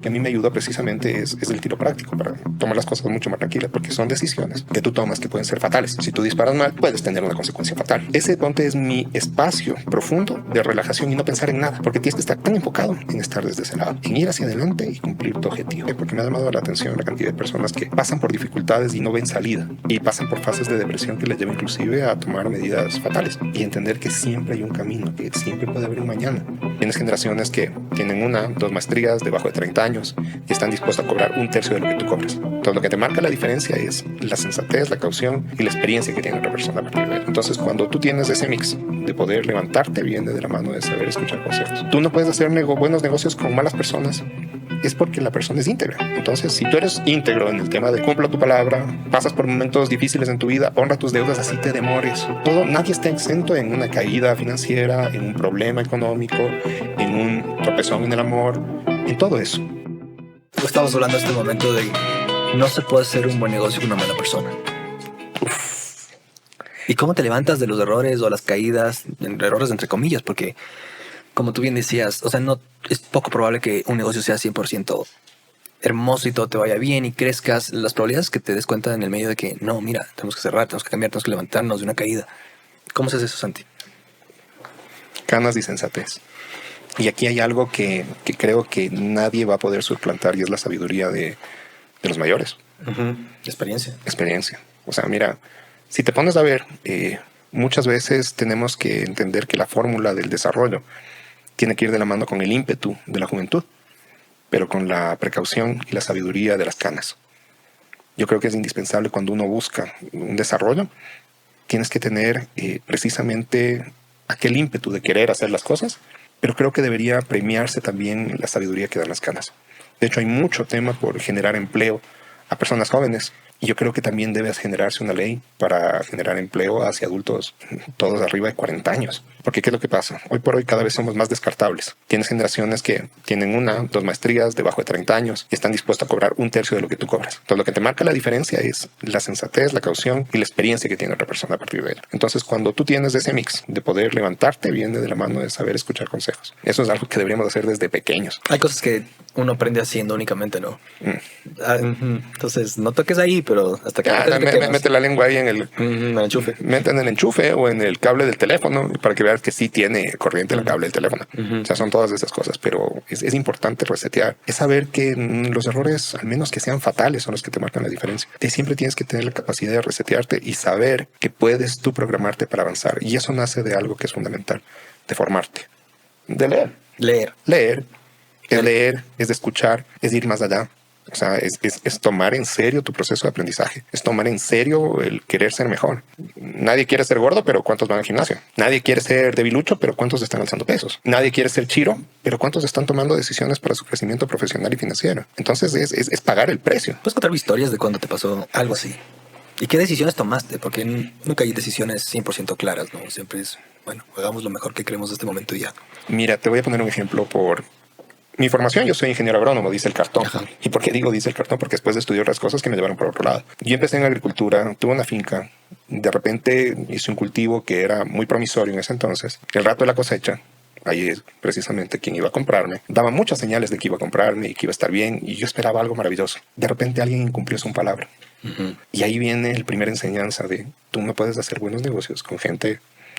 que a mí me ayuda precisamente es el tiro práctico para tomar las cosas mucho más tranquilas, porque son decisiones que tú tomas que pueden ser fatales. Si tú disparas mal, puedes tener una consecuencia fatal. Ese ponte es mi espacio profundo de relajación y no pensar en nada, porque tienes que estar tan enfocado en estar desde ese lado, en ir hacia adelante y cumplir tu objetivo. Porque me ha llamado la atención la cantidad de personas que pasan por dificultades y no ven salida, y pasan por fases de depresión que les llevan inclusive a tomar medidas fatales, y entender que siempre hay un camino, que siempre puede haber un mañana. Tienes generaciones que tienen 1, 2 maestrías debajo de 30 años y están dispuestos a cobrar 1/3 de lo que tú cobras. Entonces lo que te marca la diferencia es la sensatez, la caución y la experiencia que tiene otra persona a partir de él. Entonces cuando tú tienes ese mix de poder levantarte, viene de la mano de saber escuchar consejos. Tú no puedes hacer buenos negocios con malas personas, es porque la persona es íntegra. Entonces, si tú eres íntegro en el tema de cumplo tu palabra, pasas por momentos difíciles en tu vida, honra tus deudas, así te demores. Nadie está exento en una caída financiera, en un problema económico, en un tropezón en el amor, en todo eso. Estamos hablando en este momento de no se puede hacer un buen negocio con una mala persona. ¿Y cómo te levantas de los errores o las caídas, errores entre comillas? Porque, como tú bien decías, o sea, no es poco probable que un negocio sea 100% hermoso y todo te vaya bien y crezcas. Las probabilidades que te des cuenta en el medio de que no, mira, tenemos que cerrar, tenemos que cambiar, tenemos que levantarnos de una caída. ¿Cómo se hace eso, Santi? Ganas y sensatez. Y aquí hay algo que creo que nadie va a poder suplantar, y es la sabiduría de los mayores. Experiencia. Experiencia. O sea, mira, si te pones a ver, muchas veces tenemos que entender que la fórmula del desarrollo tiene que ir de la mano con el ímpetu de la juventud, pero con la precaución y la sabiduría de las canas. Yo creo que es indispensable cuando uno busca un desarrollo, tienes que tener precisamente aquel ímpetu de querer hacer las cosas, pero creo que debería premiarse también la sabiduría que dan las canas. De hecho, hay mucho tema por generar empleo a personas jóvenes, y yo creo que también debe generarse una ley para generar empleo hacia adultos, todos arriba de 40 años. Porque ¿qué es lo que pasa? Hoy por hoy cada vez somos más descartables. Tienes generaciones que tienen 1, 2 maestrías debajo de 30 años y están dispuestos a cobrar 1/3 de lo que tú cobras. Entonces lo que te marca la diferencia es la sensatez, la caución y la experiencia que tiene otra persona a partir de él. Entonces cuando tú tienes ese mix de poder levantarte, viene de la mano de saber escuchar consejos. Eso es algo que deberíamos hacer desde pequeños. Hay cosas que uno aprende haciendo únicamente, ¿no? Entonces no toques ahí, pero hasta que mete la lengua ahí en el enchufe. Mete en el enchufe o en el cable del teléfono para que veas que sí tiene corriente el cable del teléfono. O sea, son todas esas cosas, pero es importante resetear. Es saber que los errores, al menos que sean fatales, son los que te marcan la diferencia. Y siempre tienes que tener la capacidad de resetearte y saber que puedes tú programarte para avanzar. Y eso nace de algo que es fundamental, de formarte, de leer. Leer. Es leer, es de escuchar, es ir más allá. O sea, es tomar en serio tu proceso de aprendizaje. Es tomar en serio el querer ser mejor. Nadie quiere ser gordo, pero ¿cuántos van al gimnasio? Nadie quiere ser debilucho, pero ¿cuántos están alzando pesos? Nadie quiere ser chiro, pero ¿cuántos están tomando decisiones para su crecimiento profesional y financiero? Entonces es pagar el precio. ¿Puedes contarme historias de cuando te pasó algo así? ¿Y qué decisiones tomaste? Porque nunca hay decisiones 100% claras, ¿no? Siempre es, bueno, hagamos lo mejor que creemos en este momento y ya. Mira, te voy a poner un ejemplo por mi formación. Yo soy ingeniero agrónomo, dice el cartón. Ajá. ¿Y por qué digo dice el cartón? Porque después estudié otras cosas que me llevaron por otro lado. Yo empecé en agricultura, tuve una finca. De repente hice un cultivo que era muy promisorio en ese entonces. El rato de la cosecha, ahí es precisamente quien iba a comprarme, daba muchas señales de que iba a comprarme y que iba a estar bien, y yo esperaba algo maravilloso. De repente alguien incumplió su palabra. Y ahí viene la primera enseñanza de tú no puedes hacer buenos negocios con gente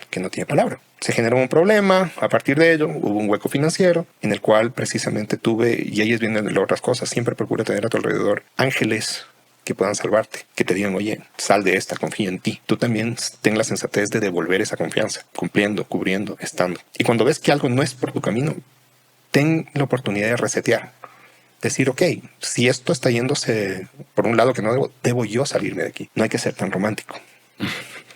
que no tiene palabra. Se generó un problema, a partir de ello hubo un hueco financiero en el cual precisamente tuve, y ahí vienen las otras cosas, siempre procura tener a tu alrededor ángeles que puedan salvarte, que te digan, oye, sal de esta, confía en ti. Tú también ten la sensatez de devolver esa confianza, cumpliendo, cubriendo, estando. Y cuando ves que algo no es por tu camino, ten la oportunidad de resetear. Decir, ok, si esto está yéndose por un lado que no debo yo salirme de aquí. No hay que ser tan romántico.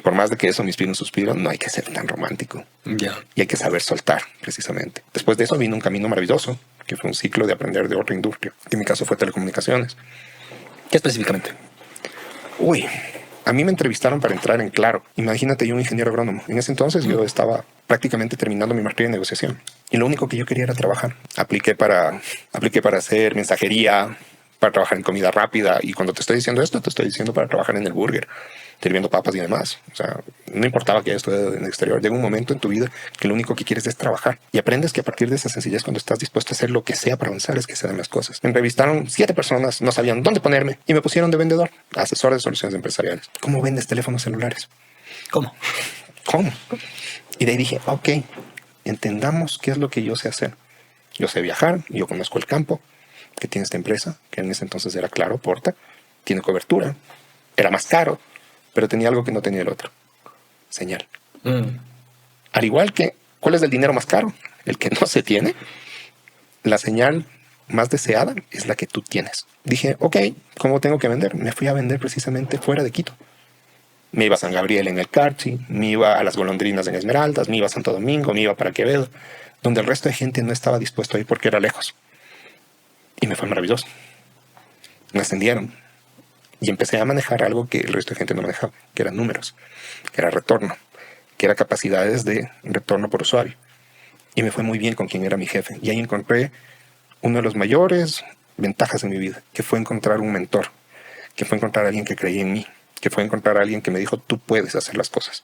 Por más de que eso me inspire un suspiro, no hay que ser tan romántico. Y hay que saber soltar, precisamente. Después de eso vino un camino maravilloso, que fue un ciclo de aprender de otra industria, que en mi caso fue telecomunicaciones. ¿Qué específicamente? A mí me entrevistaron para entrar en Claro. Imagínate, yo un ingeniero agrónomo. En ese entonces yo estaba prácticamente terminando mi maestría en negociación. Y lo único que yo quería era trabajar. Apliqué para hacer mensajería, para trabajar en comida rápida. Y cuando te estoy diciendo esto, te estoy diciendo para trabajar en el burger. sirviendo papas y demás. O sea, no importaba que hayas estudiado en el exterior. Llega un momento en tu vida que lo único que quieres es trabajar. Y aprendes que a partir de esa sencillez, cuando estás dispuesto a hacer lo que sea para avanzar, es que se dan las cosas. Me entrevistaron 7 personas, no sabían dónde ponerme y me pusieron de vendedor, asesor de soluciones empresariales. ¿Cómo vendes teléfonos celulares? ¿Cómo? ¿Cómo? Y de ahí dije, ok, entendamos qué es lo que yo sé hacer. Yo sé viajar, yo conozco el campo que tiene esta empresa, que en ese entonces era Claro, Porta, tiene cobertura, era más caro, pero tenía algo que no tenía el otro, señal. Al igual que, ¿cuál es el dinero más caro? El que no se tiene. La señal más deseada es la que tú tienes. Dije, ok, ¿cómo tengo que vender? Me fui a vender precisamente fuera de Quito. Me iba a San Gabriel en el Carchi, me iba a las Golondrinas en Esmeraldas, me iba a Santo Domingo, me iba para Quevedo, donde el resto de gente no estaba dispuesto a ir porque era lejos. Y me fue maravilloso. Me ascendieron y empecé a manejar algo que el resto de gente no manejaba, que eran números, que era retorno, que era capacidades de retorno por usuario. Y me fue muy bien con quien era mi jefe. Y ahí encontré una de las mayores ventajas en mi vida, que fue encontrar un mentor, que fue encontrar a alguien que creía en mí, que fue encontrar a alguien que me dijo, tú puedes hacer las cosas.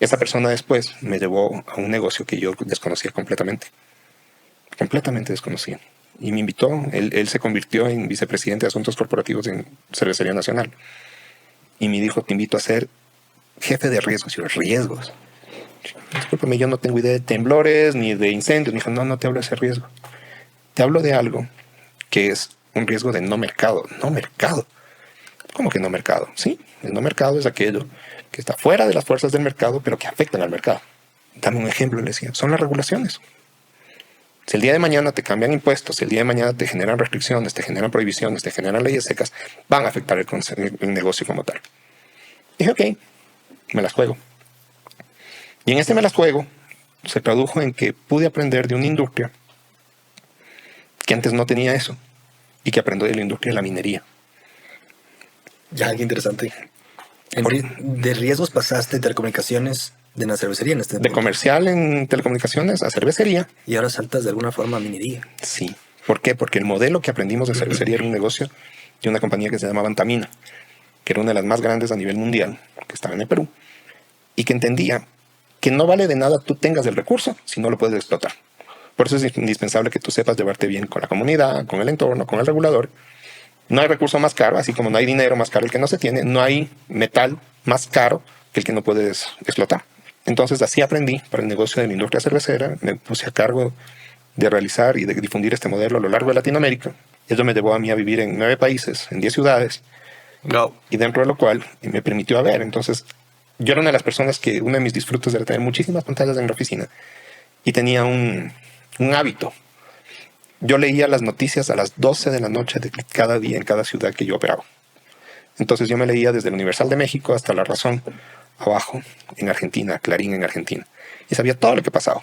Esa persona después me llevó a un negocio que yo desconocía completamente. Completamente desconocía. Y me invitó, él se convirtió en vicepresidente de Asuntos Corporativos en Cervecería Nacional. Y me dijo, te invito a ser jefe de riesgos. Y yo, riesgos. Discúlpame, yo no tengo idea de temblores ni de incendios. Me dijo, no te hablo de ese riesgo. Te hablo de algo que es un riesgo de no mercado. No mercado. ¿Cómo que no mercado? Sí, el no mercado es aquello que está fuera de las fuerzas del mercado, pero que afectan al mercado. Dame un ejemplo, le decía. Son las regulaciones. Si el día de mañana te cambian impuestos, si el día de mañana te generan restricciones, te generan prohibiciones, te generan leyes secas, van a afectar el negocio como tal. Dije, ok, me las juego. Y en este me las juego se tradujo en que pude aprender de una industria que antes no tenía eso y que aprendió de la industria de la minería. Ya, qué interesante. De riesgos pasaste de telecomunicaciones de una cervecería en este De comercial en telecomunicaciones a cervecería. Y ahora saltas de alguna forma a minería. Sí. ¿Por qué? Porque el modelo que aprendimos de cervecería era un negocio de una compañía que se llamaba Antamina, que era una de las más grandes a nivel mundial, que estaba en el Perú, y que entendía que no vale de nada tú tengas el recurso si no lo puedes explotar. Por eso es indispensable que tú sepas llevarte bien con la comunidad, con el entorno, con el regulador. No hay recurso más caro, así como no hay dinero más caro el que no se tiene, no hay metal más caro que el que no puedes explotar. Entonces así aprendí para el negocio de la industria cervecera, me puse a cargo de realizar y de difundir este modelo a lo largo de Latinoamérica. Eso me llevó a mí a vivir en 9 países, en 10 ciudades, y dentro de lo cual me permitió ver. Entonces yo era una de las personas que uno de mis disfrutos era tener muchísimas pantallas en la oficina y tenía un hábito. Yo leía las noticias a las 12 de la noche de cada día en cada ciudad que yo operaba. Entonces yo me leía desde el Universal de México hasta La Razón, abajo, en Argentina, Clarín en Argentina. Y sabía todo lo que pasaba.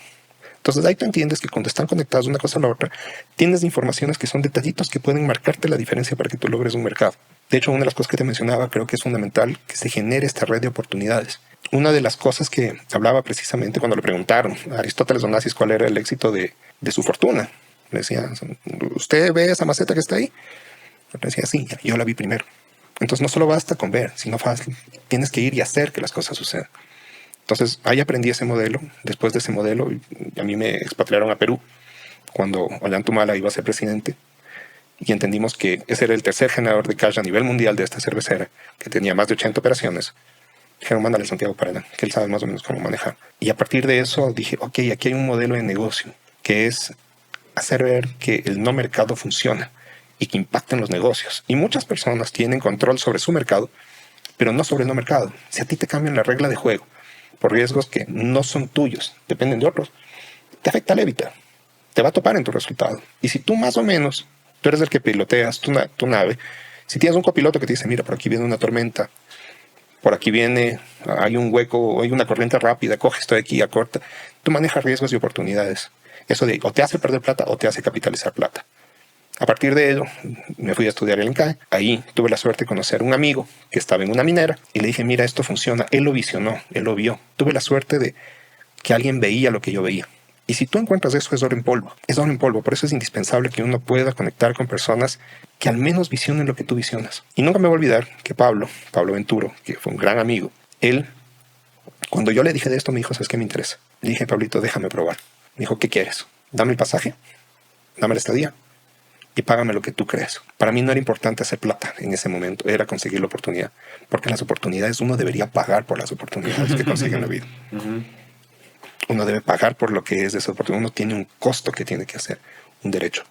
Entonces ahí tú entiendes que cuando están conectados una cosa a la otra, tienes informaciones que son detallitos que pueden marcarte la diferencia para que tú logres un mercado. De hecho, una de las cosas que te mencionaba, creo que es fundamental que se genere esta red de oportunidades. Una de las cosas que hablaba precisamente cuando le preguntaron a Aristóteles Onassis cuál era el éxito de su fortuna. Le decía, ¿usted ve esa maceta que está ahí? Le decía, sí, yo la vi primero. Entonces no solo basta con ver, sino fácil. Tienes que ir y hacer que las cosas sucedan. Entonces ahí aprendí ese modelo. Después de ese modelo, a mí me expatriaron a Perú cuando Ollanta iba a ser presidente. Y entendimos que ese era el tercer generador de cash a nivel mundial de esta cervecera, que tenía más de 80 operaciones. Dijeron, mándale a Santiago Parada, que él sabe más o menos cómo manejar. Y a partir de eso dije, ok, aquí hay un modelo de negocio que es hacer ver que el no mercado funciona y que impacta en los negocios. Y muchas personas tienen control sobre su mercado, pero no sobre el no mercado. Si a ti te cambian la regla de juego por riesgos que no son tuyos, dependen de otros, te afecta la EBITDA, te va a topar en tu resultado. Y si tú más o menos, tú eres el que piloteas tu nave, si tienes un copiloto que te dice, mira, por aquí viene una tormenta, por aquí viene, hay un hueco, hay una corriente rápida, coge esto de aquí, acorta, tú manejas riesgos y oportunidades. Eso de o te hace perder plata o te hace capitalizar plata. A partir de ello, me fui a estudiar el INCAE. Ahí tuve la suerte de conocer a un amigo que estaba en una minera y le dije, mira, esto funciona. Él lo visionó, él lo vio. Tuve la suerte de que alguien veía lo que yo veía. Y si tú encuentras eso, es oro en polvo. Es oro en polvo. Por eso es indispensable que uno pueda conectar con personas que al menos visionen lo que tú visionas. Y nunca me voy a olvidar que Pablo Venturo, que fue un gran amigo, él, cuando yo le dije de esto, me dijo, ¿sabes qué me interesa? Le dije, Pablito, déjame probar. Me dijo, ¿qué quieres? Dame el pasaje, dame la estadía y págame lo que tú creas. Para mí no era importante hacer plata en ese momento, era conseguir la oportunidad. Porque las oportunidades, uno debería pagar por las oportunidades que consigue en la vida. Uno debe pagar por lo que es de esa oportunidad. Uno tiene un costo que tiene que hacer, un derecho.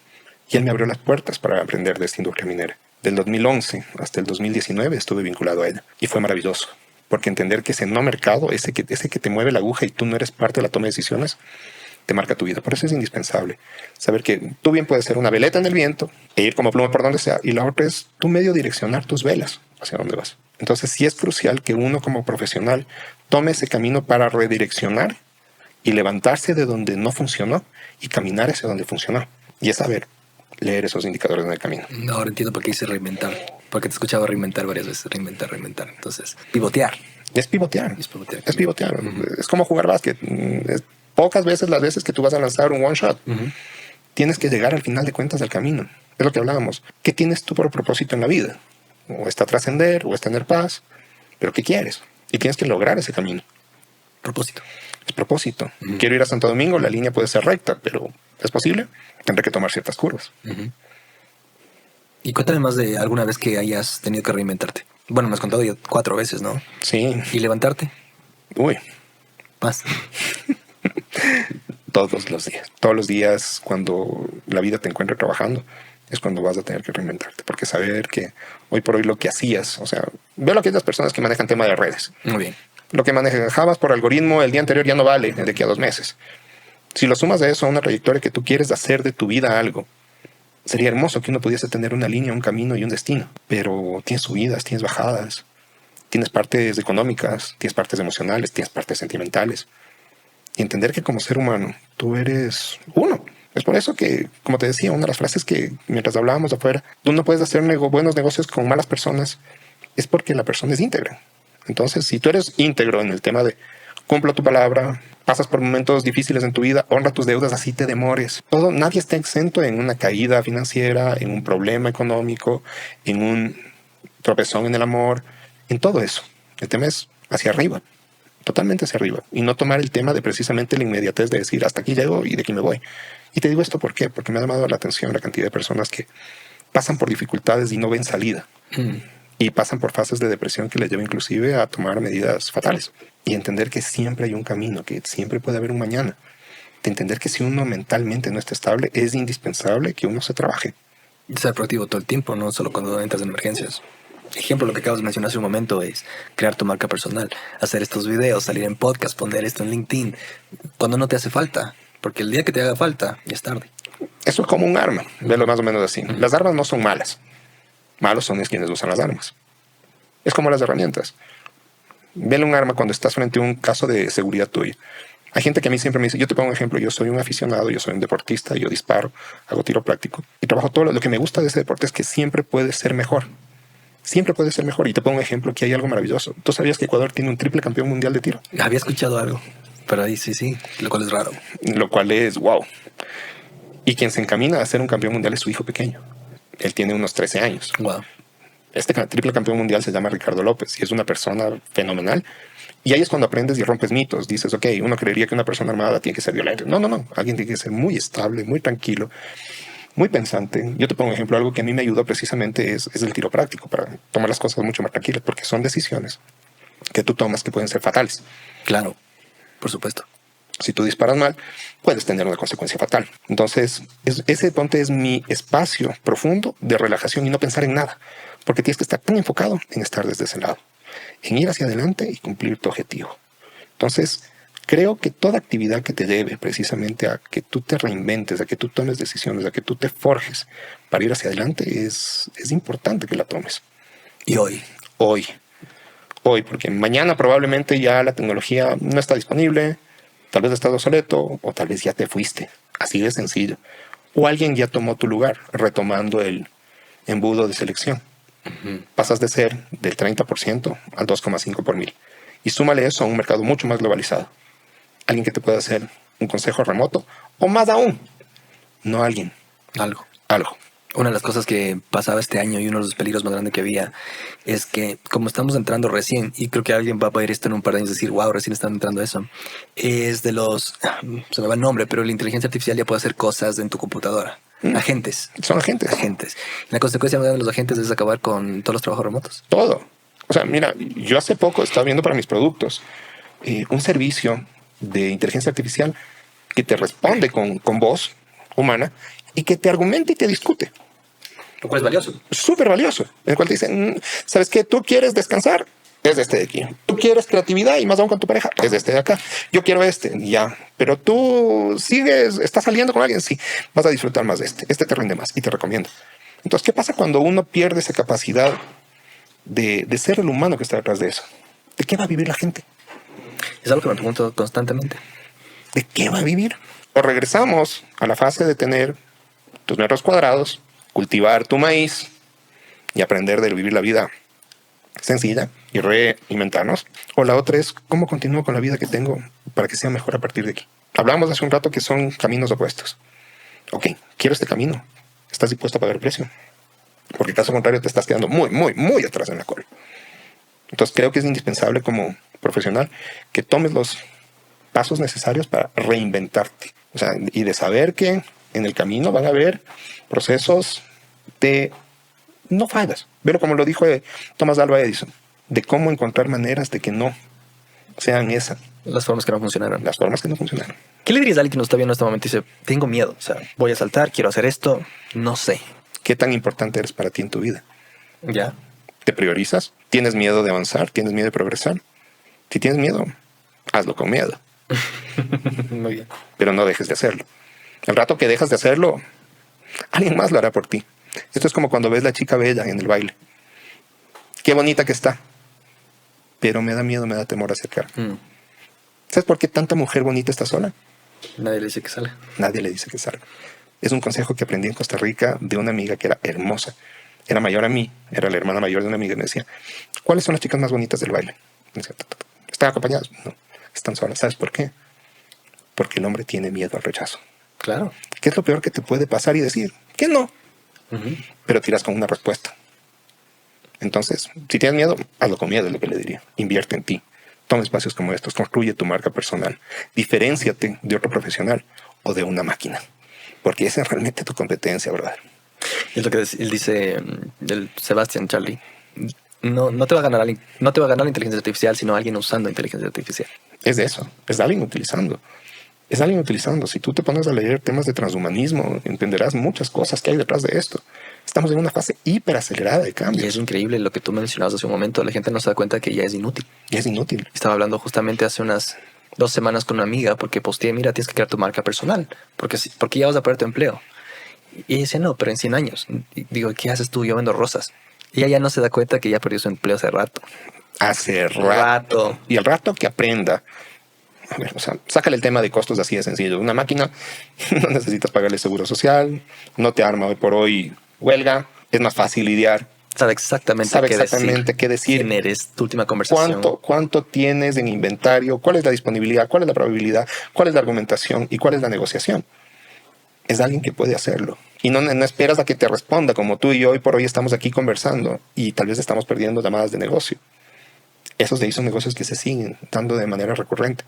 Y él me abrió las puertas para aprender de esta industria minera. Del 2011 hasta el 2019 estuve vinculado a ella. Y fue maravilloso. Porque entender que ese no mercado, ese que te mueve la aguja y tú no eres parte de la toma de decisiones, te marca tu vida. Por eso es indispensable saber que tú bien puedes ser una veleta en el viento e ir como pluma por donde sea. Y la otra es tú medio direccionar tus velas hacia dónde vas. Entonces sí es crucial que uno como profesional tome ese camino para redireccionar y levantarse de donde no funcionó y caminar hacia donde funcionó. Y es saber leer esos indicadores en el camino. Ahora entiendo por qué hice reinventar. Porque te escuchaba reinventar varias veces. Reinventar. Entonces, pivotear. Es pivotear. Es pivotear. Es como jugar básquet. Es pocas veces las veces que tú vas a lanzar un one shot. Tienes que llegar al final de cuentas del camino. Es lo que hablábamos. ¿Qué tienes tú por propósito en la vida? O está trascender, o es tener paz. Pero ¿qué quieres? Y tienes que lograr ese camino. Propósito. Es propósito. Quiero ir a Santo Domingo, la línea puede ser recta, pero ¿es posible? Tendré que tomar ciertas curvas. Y cuéntame más de alguna vez que hayas tenido que reinventarte. Bueno, me has contado ya 4 veces, ¿no? Sí. ¿Y levantarte? Uy. Más. Todos los días. Todos los días cuando la vida te encuentre trabajando es cuando vas a tener que reinventarte. Porque saber que hoy por hoy lo que hacías, o sea, veo lo que es las personas que manejan tema de redes. Muy bien. Lo que manejabas por algoritmo el día anterior ya no vale de aquí a 2 meses. Si lo sumas de eso a una trayectoria que tú quieres hacer de tu vida algo, sería hermoso que uno pudiese tener una línea, un camino y un destino. Pero tienes subidas, tienes bajadas, tienes partes económicas, tienes partes emocionales, tienes partes sentimentales. Y entender que como ser humano, tú eres uno. Es por eso que, como te decía, una de las frases que mientras hablábamos de afuera, tú no puedes hacer buenos negocios con malas personas, es porque la persona es íntegra. Entonces, si tú eres íntegro en el tema de cumplo tu palabra, pasas por momentos difíciles en tu vida, honra tus deudas, así te demores. Nadie está exento en una caída financiera, en un problema económico, en un tropezón en el amor, en todo eso. El tema es hacia arriba, totalmente hacia arriba. Y no tomar el tema de precisamente la inmediatez de decir hasta aquí llego y de aquí me voy. Y te digo esto ¿por qué? Porque me ha llamado la atención la cantidad de personas que pasan por dificultades y no ven salida. Y pasan por fases de depresión que les lleva inclusive a tomar medidas fatales. Y entender que siempre hay un camino, que siempre puede haber un mañana. De entender que si uno mentalmente no está estable, es indispensable que uno se trabaje. Ser proactivo todo el tiempo, no solo cuando entras en emergencias. Ejemplo, lo que acabas de mencionar hace un momento es crear tu marca personal, hacer estos videos, salir en podcast, poner esto en LinkedIn, cuando no te hace falta. Porque el día que te haga falta, ya es tarde. Eso es como un arma, velo más o menos así. Las armas no son malas. Malos son quienes usan las armas. Es como las herramientas. Vele un arma cuando estás frente a un caso de seguridad tuya. Hay gente que a mí siempre me dice, yo te pongo un ejemplo, yo soy un aficionado, yo soy un deportista, yo disparo, hago tiro práctico y trabajo todo. Lo que me gusta de ese deporte es que siempre puede ser mejor. Siempre puede ser mejor. Y te pongo un ejemplo que hay algo maravilloso. ¿Tú sabías que Ecuador tiene un triple campeón mundial de tiro? Había escuchado algo, pero ahí sí, lo cual es raro. Lo cual es wow. Y quien se encamina a ser un campeón mundial es su hijo pequeño. Él tiene unos 13 años. Wow. Este triple campeón mundial se llama Ricardo López y es una persona fenomenal. Y ahí es cuando aprendes y rompes mitos. Dices, ok, uno creería que una persona armada tiene que ser violenta. No. Alguien tiene que ser muy estable, muy tranquilo, muy pensante. Yo te pongo un ejemplo, algo que a mí me ayudó precisamente es el tiro práctico para tomar las cosas mucho más tranquilas, porque son decisiones que tú tomas que pueden ser fatales. Claro, por supuesto. Si tú disparas mal, puedes tener una consecuencia fatal. Entonces, ese ponte es mi espacio profundo de relajación y no pensar en nada, porque tienes que estar tan enfocado en estar desde ese lado, en ir hacia adelante y cumplir tu objetivo. Entonces, creo que toda actividad que te lleve precisamente a que tú te reinventes, a que tú tomes decisiones, a que tú te forjes para ir hacia adelante, es importante que la tomes. ¿Y hoy? Hoy, porque mañana probablemente ya la tecnología no está disponible, tal vez estás obsoleto o tal vez ya te fuiste. Así de sencillo. O alguien ya tomó tu lugar, retomando el embudo de selección. Pasas de ser del 30% al 2,5 por mil. Y súmale eso a un mercado mucho más globalizado. Alguien que te pueda hacer un consejo remoto, o más aún, no alguien, Algo. algo. Una de las cosas que pasaba este año y uno de los peligros más grandes que había es que como estamos entrando recién, y creo que alguien va a ver esto en un par de años y decir, wow, recién están entrando a eso, es de los, se me va el nombre, pero la inteligencia artificial ya puede hacer cosas en tu computadora. Agentes. Son agentes. Agentes. La consecuencia más grande de los agentes es acabar con todos los trabajos remotos. Todo. O sea, mira, yo hace poco estaba viendo para mis productos un servicio de inteligencia artificial que te responde con voz humana y que te argumenta y te discute. Lo cual es valioso. Súper valioso. En el cual te dicen, ¿sabes qué? ¿Tú quieres descansar? Es de este de aquí. ¿Tú quieres creatividad y más aún con tu pareja? Es de este de acá. Yo quiero este, ya. Pero tú sigues, estás saliendo con alguien, sí. Vas a disfrutar más de este. Este te rinde más y te recomiendo. Entonces, ¿qué pasa cuando uno pierde esa capacidad de ser el humano que está detrás de eso? ¿De qué va a vivir la gente? Es algo que me pregunto constantemente. ¿De qué va a vivir? O regresamos a la fase de tener tus metros cuadrados, cultivar tu maíz y aprender de vivir la vida sencilla y reinventarnos. O la otra es cómo continúo con la vida que tengo para que sea mejor a partir de aquí. Hablamos hace un rato que son caminos opuestos. Ok, quiero este camino. ¿Estás dispuesto a pagar el precio? Porque caso contrario te estás quedando muy, muy, muy atrás en la cola. Entonces creo que es indispensable como profesional que tomes los pasos necesarios para reinventarte. O sea, y de saber que en el camino van a haber procesos de no fallas. Pero como lo dijo Thomas Alva Edison, de cómo encontrar maneras de que no sean esas. Las formas que no funcionaron. Las formas que no funcionaron. ¿Qué le dirías a alguien que nos está viendo en este momento y dice, tengo miedo? O sea, voy a saltar, quiero hacer esto, no sé. ¿Qué tan importante eres para ti en tu vida? Ya. ¿Te priorizas? ¿Tienes miedo de avanzar? ¿Tienes miedo de progresar? Si tienes miedo, hazlo con miedo. Muy bien. Pero no dejes de hacerlo. El rato que dejas de hacerlo, alguien más lo hará por ti. Esto es como cuando ves la chica bella en el baile. Qué bonita que está. Pero me da miedo, me da temor acercarme. ¿Sabes por qué tanta mujer bonita está sola? Nadie le dice que sale. Nadie le dice que salga. Es un consejo que aprendí en Costa Rica de una amiga que era hermosa. Era mayor a mí, era la hermana mayor de una amiga y me decía, ¿cuáles son las chicas más bonitas del baile? Me decía, ¿están acompañadas? No, están solas. ¿Sabes por qué? Porque el hombre tiene miedo al rechazo. Claro. ¿Qué es lo peor que te puede pasar y decir? Que no. Pero tiras con una respuesta. Entonces, si tienes miedo, hazlo con miedo, es lo que le diría. Invierte en ti. Toma espacios como estos, construye tu marca personal. Diferénciate de otro profesional o de una máquina. Porque esa es realmente tu competencia, ¿verdad? Es lo que él dice, el Sebastián Charlie. No te va a ganar alguien, no te va a ganar la inteligencia artificial, sino alguien usando inteligencia artificial. Es de eso, es de alguien utilizando. Es alguien utilizando. Si tú te pones a leer temas de transhumanismo, entenderás muchas cosas que hay detrás de esto. Estamos en una fase hiperacelerada de cambio. Y es increíble lo que tú mencionabas hace un momento. La gente no se da cuenta que ya es inútil. Y es inútil. Estaba hablando justamente hace unas 2 semanas con una amiga porque posteé, mira, tienes que crear tu marca personal porque ya vas a perder tu empleo. Y ella dice, no, pero en 100 años. Y digo, ¿qué haces tú? Yo vendo rosas. Y ella ya no se da cuenta que ya perdió su empleo hace rato. Hace rato. Y el rato que aprenda. A ver, o sea, sácale el tema de costos así de sencillo. Una máquina, no necesitas pagarle seguro social, no te arma hoy por hoy huelga, es más fácil lidiar. Sabe exactamente qué decir. ¿Quién eres? Tu última conversación. ¿Cuánto tienes en inventario? ¿Cuál es la disponibilidad? ¿Cuál es la probabilidad? ¿Cuál es la argumentación? ¿Y cuál es la negociación? Es alguien que puede hacerlo. Y no esperas a que te responda, como tú y yo hoy por hoy estamos aquí conversando y tal vez estamos perdiendo llamadas de negocio. Esos son negocios que se siguen dando de manera recurrente.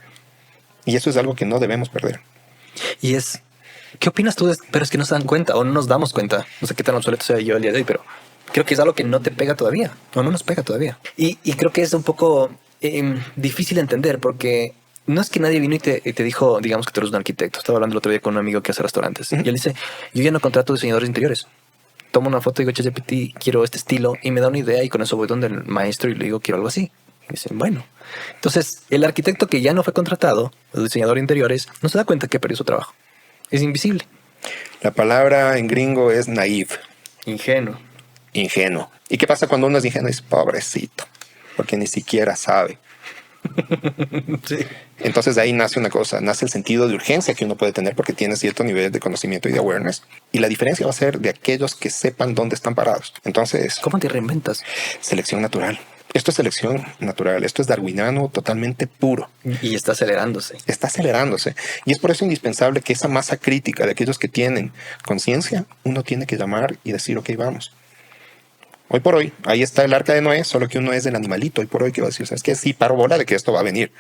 Y eso es algo que no debemos perder. Y ¿qué opinas tú? Pero es que no se dan cuenta o no nos damos cuenta. No sé qué tan obsoleto sea yo el día de hoy, pero creo que es algo que no te pega todavía o no nos pega todavía. Y creo que es un poco difícil de entender porque no es que nadie vino y te dijo, digamos que tú eres un arquitecto. Estaba hablando el otro día con un amigo que hace restaurantes. Y él dice, yo ya no contrato diseñadores interiores. Tomo una foto y digo, ChatGPT, quiero este estilo y me da una idea y con eso voy donde el maestro y le digo, quiero algo así. Y dicen, bueno. Entonces, el arquitecto que ya no fue contratado, el diseñador de interiores, no se da cuenta que perdió su trabajo. Es invisible. La palabra en gringo es naive. Ingenuo. Ingenuo. ¿Y qué pasa cuando uno es ingenuo? Es pobrecito, porque ni siquiera sabe. Sí. Entonces de ahí nace una cosa, nace el sentido de urgencia que uno puede tener porque tiene cierto nivel de conocimiento y de awareness. Y la diferencia va a ser de aquellos que sepan dónde están parados. Entonces, ¿Cómo te reinventas? selección natural. Esto es selección natural, esto es darwiniano totalmente puro. Y está acelerándose. Está acelerándose. Y es por eso indispensable que esa masa crítica de aquellos que tienen conciencia, uno tiene que llamar y decir, ok, vamos. Hoy por hoy, ahí está el arca de Noé, solo que uno es del animalito. Hoy por hoy, ¿qué va a decir? Es que sí, paro bola de que esto va a venir,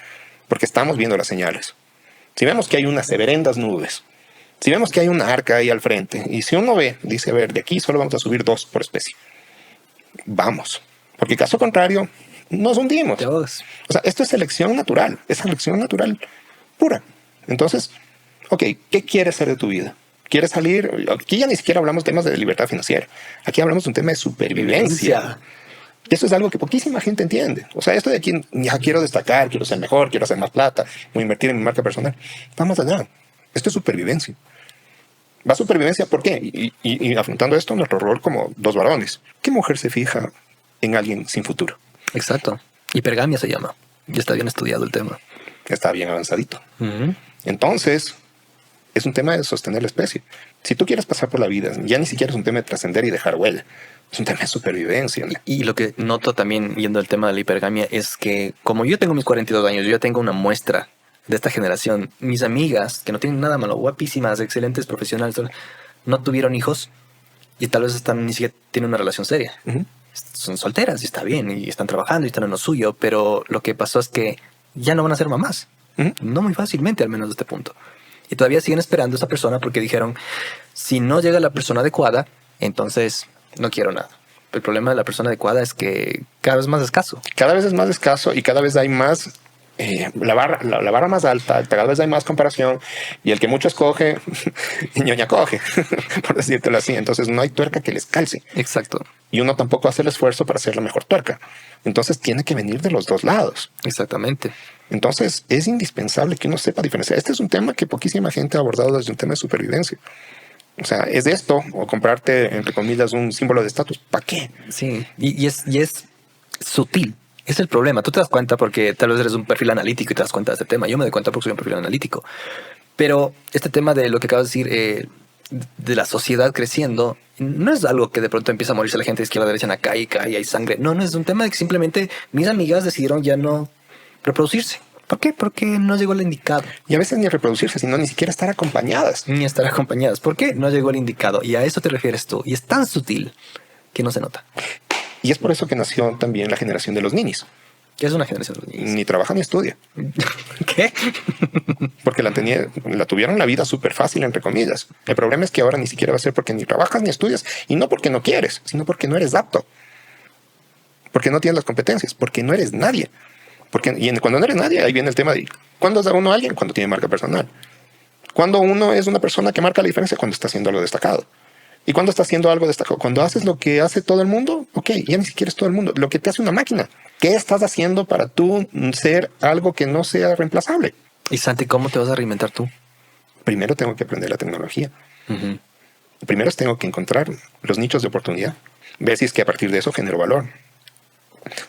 porque estamos viendo las señales. Si vemos que hay unas severendas nubes, si vemos que hay una arca ahí al frente, y si uno ve, dice, a ver, de aquí solo vamos a subir 2 por especie. Vamos. Porque caso contrario, nos hundimos. Dios. O sea, esto es selección natural, es selección natural pura. Entonces, ok, ¿qué quieres hacer de tu vida? ¿Quieres salir? Aquí ya ni siquiera hablamos de temas de libertad financiera. Aquí hablamos de un tema de supervivencia. Y eso es algo que poquísima gente entiende. O sea, esto de aquí, ya quiero destacar, quiero ser mejor, quiero hacer más plata, voy a invertir en mi marca personal. Vamos allá. Esto es supervivencia. ¿Va a supervivencia por qué? Y afrontando esto, nuestro rol como 2 varones. ¿Qué mujer se fija en alguien sin futuro? Exacto. Hipergamia se llama. Ya está bien estudiado el tema. Está bien avanzadito. Entonces, es un tema de sostener la especie. Si tú quieres pasar por la vida, ya ni siquiera es un tema de trascender y dejar huella. Es un tema de supervivencia. Y lo que noto también, yendo al tema de la hipergamia, es que como yo tengo mis 42 años, yo ya tengo una muestra de esta generación. Mis amigas, que no tienen nada malo, guapísimas, excelentes profesionales, no tuvieron hijos y tal vez ni siquiera tienen una relación seria. Son solteras y está bien, y están trabajando y están en lo suyo, pero lo que pasó es que ya no van a ser mamás. No muy fácilmente, al menos de este punto. Y todavía siguen esperando a esa persona porque dijeron, si no llega la persona adecuada, entonces no quiero nada. El problema de la persona adecuada es que cada vez es más escaso. Cada vez es más escaso y cada vez hay más, la barra más alta, cada vez hay más comparación y el que mucho escoge, ñoña coge, por decírtelo así. Entonces no hay tuerca que les calce. Exacto. Y uno tampoco hace el esfuerzo para hacer la mejor tuerca. Entonces tiene que venir de los 2 lados. Exactamente. Entonces es indispensable que uno sepa diferenciar. Este es un tema que poquísima gente ha abordado desde un tema de supervivencia. O sea, es de esto, o comprarte, entre comillas, un símbolo de estatus. ¿Para qué? Sí, y es sutil. Es el problema. Tú te das cuenta porque tal vez eres un perfil analítico y te das cuenta de este tema. Yo me doy cuenta porque soy un perfil analítico. Pero este tema de lo que acabas de decir, de la sociedad creciendo, no es algo que de pronto empieza a morirse la gente de izquierda a derecha, acá y hay sangre. No, es un tema de que simplemente mis amigas decidieron ya no reproducirse. ¿Por qué? Porque no llegó el indicado. Y a veces ni reproducirse, sino ni siquiera estar acompañadas. Ni estar acompañadas. ¿Por qué? No llegó el indicado. Y a eso te refieres tú. Y es tan sutil que no se nota. Y es por eso que nació también la generación de los ninis. ¿Qué es una generación de los ninis? Ni trabaja ni estudia. ¿Qué? Porque la tuvieron la vida súper fácil, entre comillas. El problema es que ahora ni siquiera va a ser porque ni trabajas ni estudias. Y no porque no quieres, sino porque no eres apto. Porque no tienes las competencias. Porque no eres nadie. Cuando no eres nadie, ahí viene el tema de ¿cuándo es uno a alguien? Cuando tiene marca personal. Cuando uno es una persona que marca la diferencia, cuando está haciendo algo destacado. ¿Y cuando está haciendo algo destacado? Cuando haces lo que hace todo el mundo, ok, ya ni siquiera es todo el mundo. Lo que te hace una máquina. ¿Qué estás haciendo para tú ser algo que no sea reemplazable? Y Santi, ¿cómo te vas a reinventar tú? Primero tengo que aprender la tecnología. Primero tengo que encontrar los nichos de oportunidad. Ver si es que a partir de eso genero valor.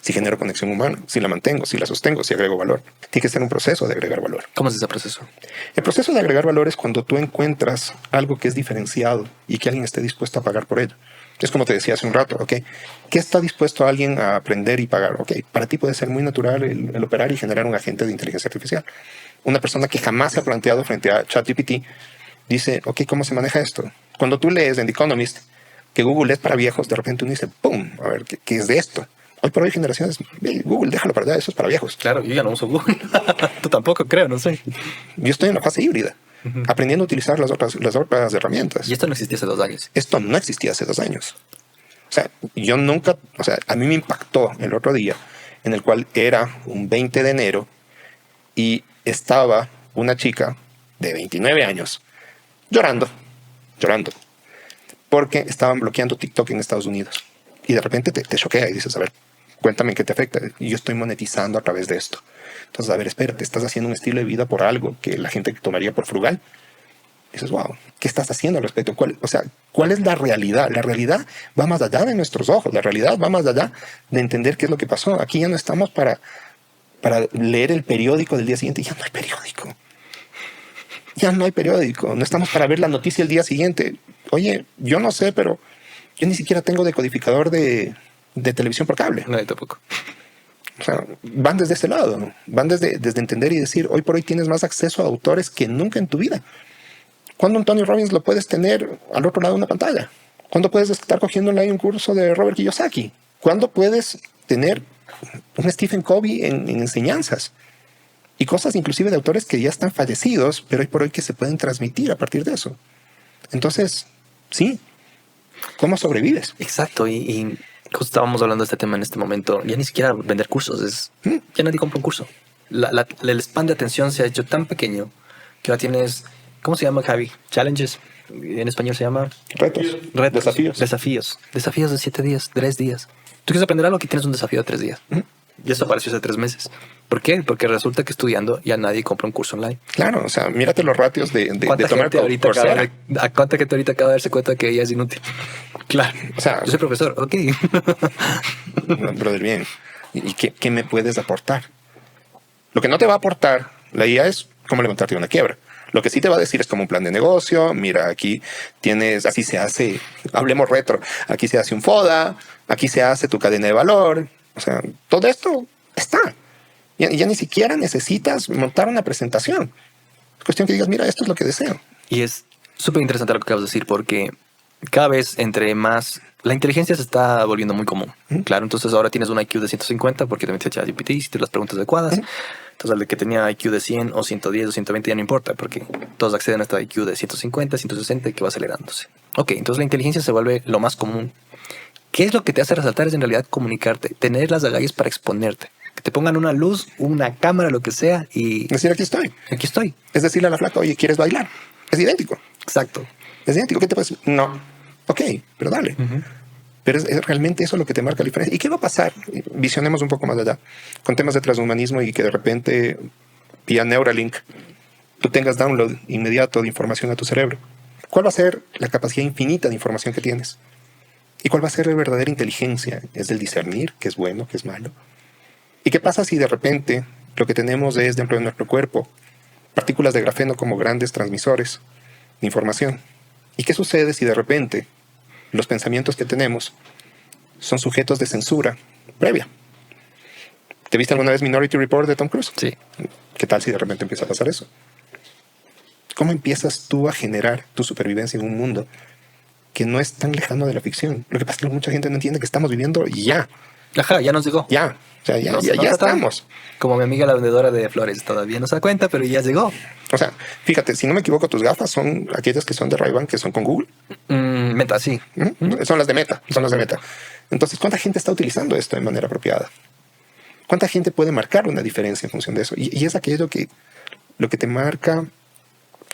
Si genero conexión humana, si la mantengo, si la sostengo, si agrego valor. Tiene que ser un proceso de agregar valor. ¿Cómo es ese proceso? El proceso de agregar valor es cuando tú encuentras algo que es diferenciado y que alguien esté dispuesto a pagar por ello. Es como te decía hace un rato, ¿ok? ¿Qué está dispuesto alguien a aprender y pagar? Ok, para ti puede ser muy natural el operar y generar un agente de inteligencia artificial. Una persona que jamás se ha planteado frente a ChatGPT dice, ok, ¿cómo se maneja esto? Cuando tú lees en The Economist que Google es para viejos, de repente uno dice, ¡pum! A ver, ¿qué es de esto? Hoy por hoy generaciones, Google, déjalo para allá, eso es para viejos. Claro, yo ya no uso Google. Tú tampoco, creo, no sé. Yo estoy en la fase híbrida, aprendiendo a utilizar las otras herramientas. Y esto no existía hace 2 años. Esto no existía hace 2 años. O sea, yo nunca, a mí me impactó el otro día, en el cual era un 20 de enero y estaba una chica de 29 años llorando, porque estaban bloqueando TikTok en Estados Unidos. Y de repente te choquea y dices, a ver, cuéntame qué te afecta. Y yo estoy monetizando a través de esto. Entonces, a ver, espérate, estás haciendo un estilo de vida por algo que la gente tomaría por frugal. Y dices, wow, ¿qué estás haciendo al respecto? ¿Cuál es la realidad? La realidad va más allá de nuestros ojos. La realidad va más allá de entender qué es lo que pasó. Aquí ya no estamos para leer el periódico del día siguiente. Ya no hay periódico. Ya no hay periódico. No estamos para ver la noticia el día siguiente. Oye, yo no sé, pero yo ni siquiera tengo decodificador de televisión por cable. No, yo tampoco. O sea, van desde ese lado, van desde entender y decir, hoy por hoy tienes más acceso a autores que nunca en tu vida. ¿Cuándo un Tony Robbins lo puedes tener al otro lado de una pantalla? ¿Cuándo puedes estar cogiendo online un curso de Robert Kiyosaki? ¿Cuándo puedes tener un Stephen Covey en enseñanzas? Y cosas inclusive de autores que ya están fallecidos, pero hoy por hoy que se pueden transmitir a partir de eso. Entonces, sí, ¿cómo sobrevives? Exacto, y justo estábamos hablando de este tema en este momento. Ya ni siquiera vender cursos, ya nadie compra un curso. El span de atención se ha hecho tan pequeño que ahora tienes, ¿cómo se llama, Javi? Challenges. En español se llama Retos. Desafíos de 7 días, 3 días. Tú quieres aprender algo que tienes un desafío de 3 días. Y eso apareció hace 3 meses. ¿Por qué? Porque resulta que estudiando ya nadie compra un curso online. Claro, o sea, mírate los ratios de ¿Cuánta tomar gente ahorita ¿A cuánta gente ahorita acaba de darse cuenta que ella es inútil? Claro. O sea, yo soy profesor, ok. Brother, bien. ¿Y qué me puedes aportar? Lo que no te va a aportar la IA es cómo levantarte de una quiebra. Lo que sí te va a decir es como un plan de negocio. Mira, aquí tienes, así se hace, hablemos retro, aquí se hace un FODA, aquí se hace tu cadena de valor. O sea, todo esto está. Ya ni siquiera necesitas montar una presentación. Es cuestión que digas, mira, esto es lo que deseo. Y es súper interesante lo que acabas de decir, porque cada vez entre más... La inteligencia se está volviendo muy común. Claro, entonces ahora tienes un IQ de 150 porque te metes a ChatGPT, hiciste las preguntas adecuadas. Entonces el de que tenía IQ de 100 o 110 o 120 ya no importa, porque todos acceden a este IQ de 150, 160 y que va acelerándose. Ok, entonces la inteligencia se vuelve lo más común. ¿Qué es lo que te hace resaltar? Es en realidad comunicarte, tener las agallas para exponerte. Que te pongan una luz, una cámara, lo que sea y... Decir, aquí estoy. Aquí estoy. Es decirle a la flaca, oye, ¿quieres bailar? Es idéntico. Exacto. Es idéntico. ¿Qué te pasa? No. Ok, pero dale. Pero es realmente eso lo que te marca la diferencia. ¿Y qué va a pasar? Visionemos un poco más allá. Con temas de transhumanismo y que de repente, vía Neuralink, tú tengas download inmediato de información a tu cerebro. ¿Cuál va a ser la capacidad infinita de información que tienes? ¿Y cuál va a ser la verdadera inteligencia? Es el discernir qué es bueno, qué es malo. ¿Y qué pasa si de repente lo que tenemos es dentro de nuestro cuerpo partículas de grafeno como grandes transmisores de información? ¿Y qué sucede si de repente los pensamientos que tenemos son sujetos de censura previa? ¿Te viste alguna vez Minority Report de Tom Cruise? Sí. ¿Qué tal si de repente empieza a pasar eso? ¿Cómo empiezas tú a generar tu supervivencia en un mundo que no es tan lejano de la ficción? Lo que pasa es que mucha gente no entiende que estamos viviendo ya. Ajá, ya nos llegó. Ya. O sea, ya estamos. Como mi amiga la vendedora de flores, todavía no se da cuenta, pero ya llegó. O sea, fíjate, si no me equivoco, tus gafas son aquellas que son de Ray-Ban, que son con Google. Meta, sí. Son las de Meta, son las de Meta. Entonces, ¿cuánta gente está utilizando esto de manera apropiada? ¿Cuánta gente puede marcar una diferencia en función de eso? Y es aquello que lo que te marca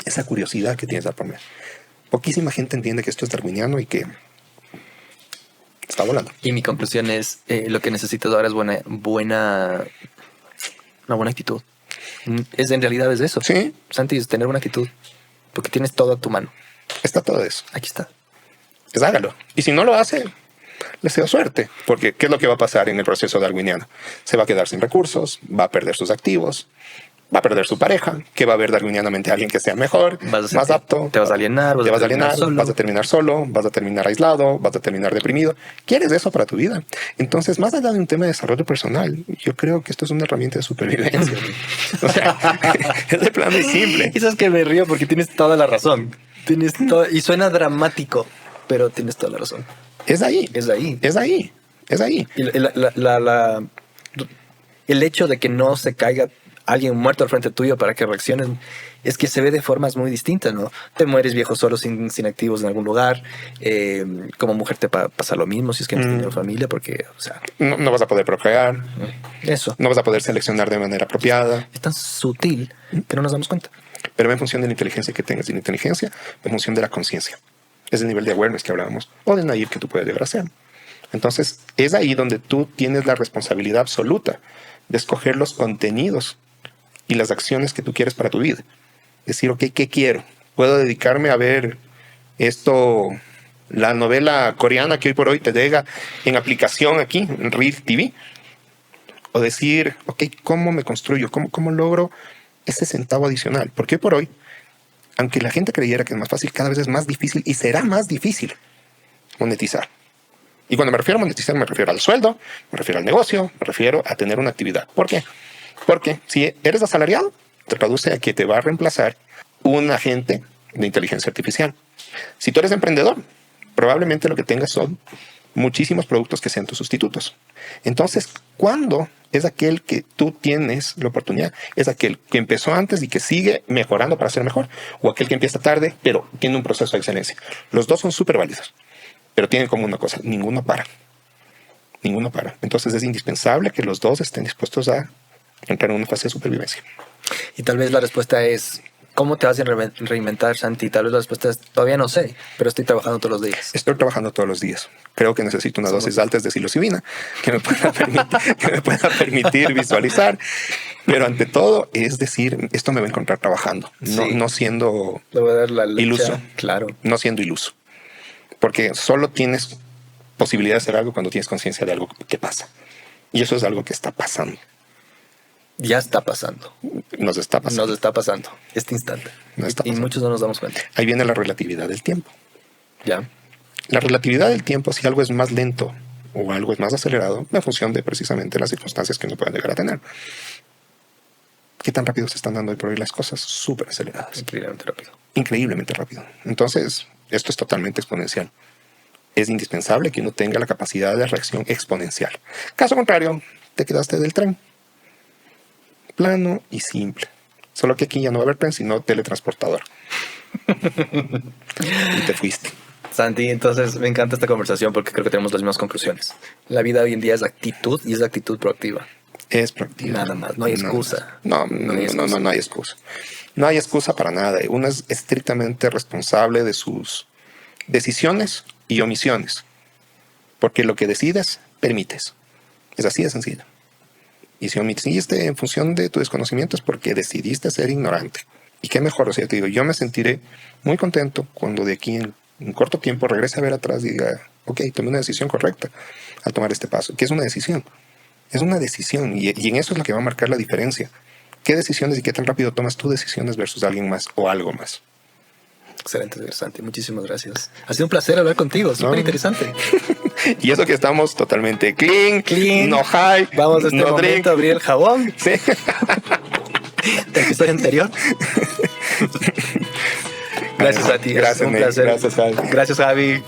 esa curiosidad que tienes al poner. Poquísima gente entiende que esto es darwiniano y que está volando. Y mi conclusión es, lo que necesitas ahora es una buena actitud. En realidad es eso. Sí. Santi, es tener buena actitud. Porque tienes todo a tu mano. Está todo eso. Aquí está. Pues hágalo. Y si no lo hace, le deseo suerte. Porque ¿qué es lo que va a pasar en el proceso darwiniano? Se va a quedar sin recursos, va a perder sus activos, va a perder su pareja, que va a haber darwinianamente a alguien que sea mejor, más apto. Te vas a alienar, vas a terminar solo, vas a terminar aislado, vas a terminar deprimido. ¿Quieres eso para tu vida? Entonces, más allá de un tema de desarrollo personal, yo creo que esto es una herramienta de supervivencia. O sea, es de plano y simple. Y sabes que me río porque tienes toda la razón. Y suena dramático, pero tienes toda la razón. Es ahí. Es ahí. Es ahí. Es ahí. Y el hecho de que no se caiga alguien muerto al frente tuyo para que reacciones, es que se ve de formas muy distintas, ¿no? Te mueres viejo solo sin activos en algún lugar. Como mujer te pasa lo mismo si es que no tienes familia, porque, o sea... No vas a poder procrear. Eso. No vas a poder seleccionar de manera apropiada. Es tan sutil que no nos damos cuenta. Pero en función de la inteligencia que tengas y la inteligencia, en función de la conciencia. Es el nivel de awareness que hablábamos, o de naïve que tú puedes llegar a ser. Entonces, es ahí donde tú tienes la responsabilidad absoluta de escoger los contenidos y las acciones que tú quieres para tu vida. Decir, ok, ¿qué quiero? ¿Puedo dedicarme a ver esto, la novela coreana que hoy por hoy te llega en aplicación aquí, en Real TV? O decir, ok, ¿cómo me construyo? ¿Cómo logro ese centavo adicional? Porque hoy por hoy, aunque la gente creyera que es más fácil, cada vez es más difícil y será más difícil monetizar. Y cuando me refiero a monetizar, me refiero al sueldo, me refiero al negocio, me refiero a tener una actividad. ¿Por qué? Porque si eres asalariado, te traduce a que te va a reemplazar un agente de inteligencia artificial. Si tú eres emprendedor, probablemente lo que tengas son muchísimos productos que sean tus sustitutos. Entonces, ¿cuándo es aquel que tú tienes la oportunidad? Es aquel que empezó antes y que sigue mejorando para ser mejor, o aquel que empieza tarde, pero tiene un proceso de excelencia. Los dos son súper válidos, pero tienen como una cosa: ninguno para. Ninguno para. Entonces es indispensable que los dos estén dispuestos a entrar en una fase de supervivencia. Y tal vez la respuesta es, ¿cómo te vas a reinventar, Santi? Tal vez la respuesta es, todavía no sé, pero estoy trabajando todos los días. Estoy trabajando todos los días. Creo que necesito una dosis alta de psilocibina que me pueda permitir visualizar. Pero ante todo, es decir, esto me va a encontrar trabajando, no siendo Le voy a dar la leche, iluso. Claro. No siendo iluso. Porque solo tienes posibilidad de hacer algo cuando tienes conciencia de algo que pasa. Y eso es algo que está pasando. Ya está pasando. Nos está pasando. Nos está pasando. Este instante. Y muchos no nos damos cuenta. Ahí viene la relatividad del tiempo. Ya. La relatividad del tiempo, si algo es más lento o algo es más acelerado, en función de precisamente las circunstancias que uno pueda llegar a tener. ¿Qué tan rápido se están dando hoy por hoy las cosas? Súper aceleradas. Increíblemente rápido. Increíblemente rápido. Entonces, esto es totalmente exponencial. Es indispensable que uno tenga la capacidad de reacción exponencial. Caso contrario, te quedaste del tren. Plano y simple. Solo que aquí ya no va a haber tren, sino teletransportador. Y te fuiste. Santi, entonces me encanta esta conversación porque creo que tenemos las mismas conclusiones. La vida hoy en día es actitud y es actitud proactiva. Es proactiva. Nada más, no hay excusa. No hay excusa. No hay excusa para nada. Uno es estrictamente responsable de sus decisiones y omisiones. Porque lo que decides, permites. Es así de sencillo. Y si omitiste en función de tu desconocimiento es porque decidiste ser ignorante. Y qué mejor, o sea, te digo, yo me sentiré muy contento cuando de aquí en un corto tiempo regrese a ver atrás y diga, ok, tomé una decisión correcta al tomar este paso. ¿Qué es una decisión? Es una decisión y en eso es lo que va a marcar la diferencia. ¿Qué decisiones y qué tan rápido tomas tus decisiones versus alguien más o algo más? Excelente, Santi. Muchísimas gracias. Ha sido un placer hablar contigo. Súper interesante. Y eso que estamos totalmente clean, no hype. Vamos a este no momento drink. a abrir el jabón. Sí. Del episodio anterior. Gracias a ti. Gracias, un placer. Gracias, Javi. Gracias, Javi.